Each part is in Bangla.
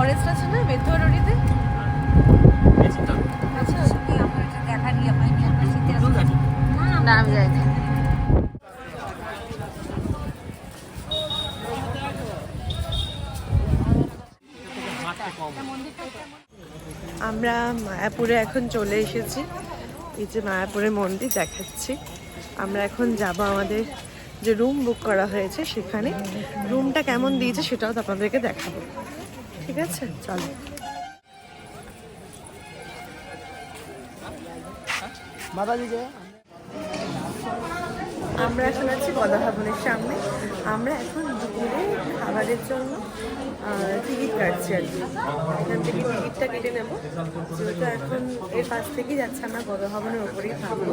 ফরেস্ট আছে না মেথুয়া রোডেতে? আচ্ছা কি আমরা এটা দেখা নিয়ে পাইনি আমরা শীতে না আমি যাইনি। আমরা মায়াপুরে এখন চলে এসেছি। এই যে মায়াপুরের মন্দির দেখাচ্ছি। আমরা এখন যাব আমাদের যে রুম বুক করা হয়েছে সেখানে। রুমটা কেমন দিয়েছে সেটাও তো আপনাদেরকে দেখাবো। ঠিক আছে, চলো। আমরা এখন আছি গদা ভবনের সামনে। আমরা এখন দুপুরে খাবারের জন্য টিকিট কাটছি আর কি। এখান থেকে টিকিটটা কেটে নেবো, যেহেতু এখন এর পাশ থেকেই যাচ্ছে, আমরা গদা ভবনের ওপরেই থাকবো,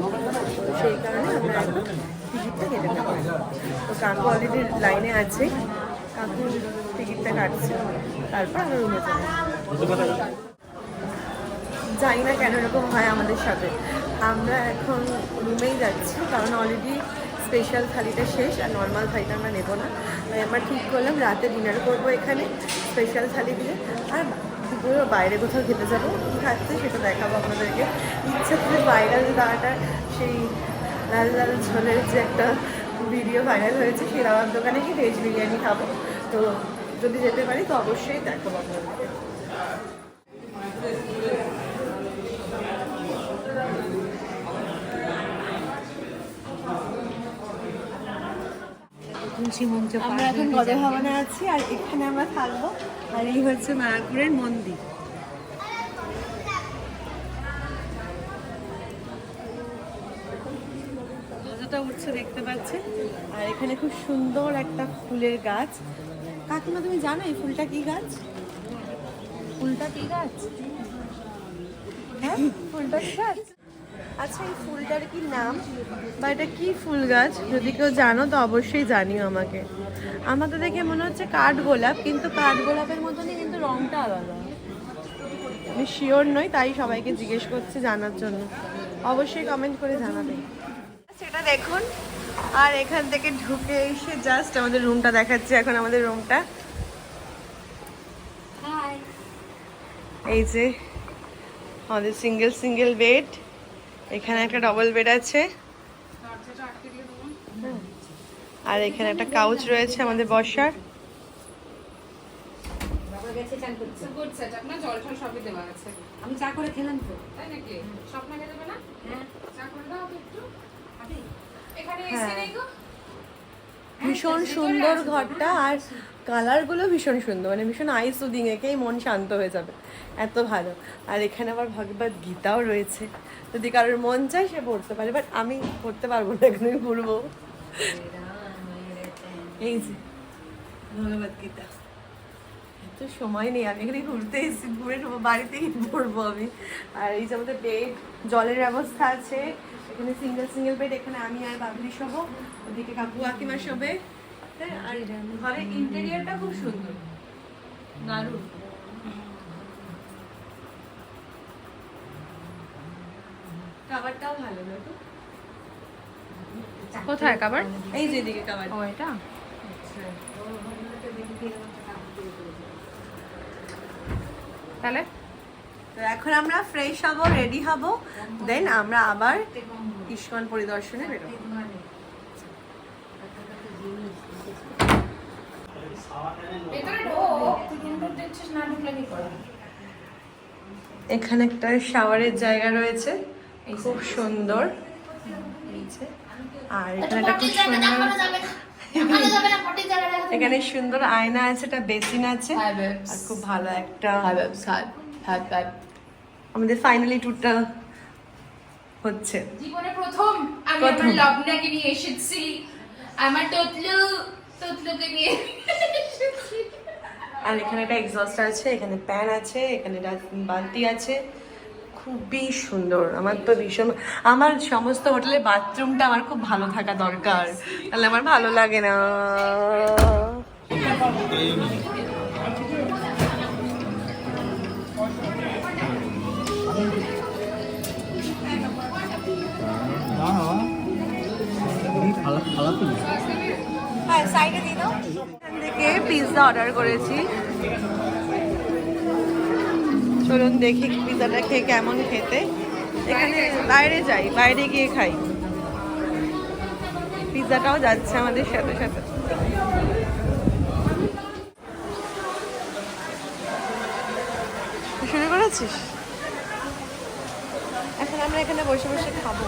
তো সেই কারণে আমরা এখন টিকিটটা কেটে নেবো। তো কাকু অলরেডি লাইনে আছে, কাকু টিকিটটা কাটছে, তারপর আমরা রুমে যাবো। জানি না কেন এরকম হয় আমাদের সাথে। আমরা এখন রুমেই যাচ্ছি কারণ অলরেডি স্পেশাল থালিটা শেষ আর নর্মাল থালিটা আমরা নেবো না। তাই আমরা ঠিক করলাম রাতে ডিনার করবো এখানে স্পেশাল থালি দিয়ে, আর দুপুরে বাইরে কোথাও খেতে যাবো। কী খাচ্ছে সেটা দেখাবো আপনাদেরকে। ইচ্ছা করে ভাইরাল দাওয়াটা, সেই লাল লাল ঝোলের যে একটা ভিডিও ভাইরাল হয়েছে, সেই দাওয়ার দোকানে কি ভেজ বিরিয়ানি খাবো। তো যদি যেতে পারি তো অবশ্যই দেখাবো আপনাদেরকে। আমরা এখন গদা ভবনে আছি আর এখানে আমরা থাকবো। আর এই হচ্ছে মায়াপুরের মন্দির। ধ্বজাটা উঠছে দেখতে পাচ্ছেন। আর এখানে খুব সুন্দর একটা ফুলের গাছ। কাকিমা তুমি জানো এই ফুলটা কি গাছ? ফুলটা কি গাছ? হ্যাঁ, ফুলটা কি গাছ? আচ্ছা, এই ফুলটার কি নাম বা এটা কি ফুল গাছ যদি কেউ জানো তো অবশ্যই জানিও আমাকে। আমাকে দেখে মনে হচ্ছে কাঠগোলাপ, কিন্তু কাঠগোলাপের মতনই, কিন্তু রংটা আলাদা। আমি শিওর নই, তাই সবাইকে জিজ্ঞেস করছি জানার জন্য। অবশ্যই কমেন্ট করে জানাবে। সেটা দেখুন। আর এখান থেকে ঢুকে এসে জাস্ট আমাদের রুমটা দেখাচ্ছি। এখন আমাদের রুমটা এই যে আমাদের সিঙ্গেল বেড। এখানে একটা ডবল বেড আছে, আর এখানে একটা কাউচ রয়েছে আমাদের বসার। আমি চা করে খেলাম তো। ভীষণ সুন্দর ঘরটা, আর কালারগুলো ভীষণ সুন্দর, মানে ভীষণ আই সুদিং, একেই মন শান্ত হয়ে যাবে, এত ভালো। আর এখানে আবার ভগবত গীতাও রয়েছে, যদি কারোর মন চায় সে পড়তে পারে, বাট আমি পড়তে পারবো না, এখন আমি পড়বো। এই যে ভগবত গীতা, এত সময় নেই, আমি এখানে ঘুরতে এসেছি, ঘুরে বাড়িতেই পড়বো আমি। আর এই যে আমাদের বেড, জলের ব্যবস্থা আছে এখানে, সিঙ্গেল বেড। এখানে আমি আর বাবলি শোবো, ওদিকে কাকু কাকিমা শোবে। হ্যাঁ, আর ঘরের ইন্টেরিয়রটা খুব সুন্দর, দারুণ। খাবারটাও ভালো না তো? কোথায় খাবার? এই যে এদিকে খাবার। ও এটা তাহলে তো এখন আমরা ফ্রেশ হব, রেডি হব, দেন আমরা আবার ইস্কন পরিদর্শনে বেরোবো। এখানে একটা শাওয়ারের জায়গা রয়েছে, খুব সুন্দর। আর এখানে একটা খুব সুন্দর, এখানে সুন্দর আয়না আছে, একটা বেসিন আছে, আর খুব ভালো একটা। আমাদের ফাইনালি ট্যুরটা হচ্ছে। জীবনে প্রথম আমি আমার লগ্নাকে নিয়ে এসেছি, আমার তোতলুকে নিয়ে এসেছি। আর এখানে একটা এক্সস্ট আছে, এখানে প্যান আছে, এখানে বালতি আছে, খুবই সুন্দর। আমার তো ভীষণ, আমার সমস্ত হোটেলের বাথরুমটা আমার খুব ভালো থাকা দরকার, তাহলে আমার ভালো লাগে না। হ্যাঁ, সাইডে দিয়ে দাও। এখান থেকে পিৎজা অর্ডার করেছি, চলুন দেখি পিৎজাটা খেয়ে কেমন খেতে। এখানে বাইরে যাই, বাইরে গিয়ে খাই। পিৎজাটাও যাচ্ছে আমাদের সাথে সাথে। শুরু করেছিস? এখন আমরা এখানে বসে বসে খাবো।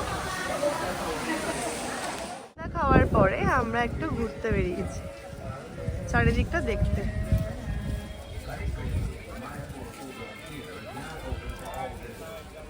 খাওয়ার পরে আমরা একটু ঘুরতে বেরিয়েছি, চারিদিকটা দেখতে।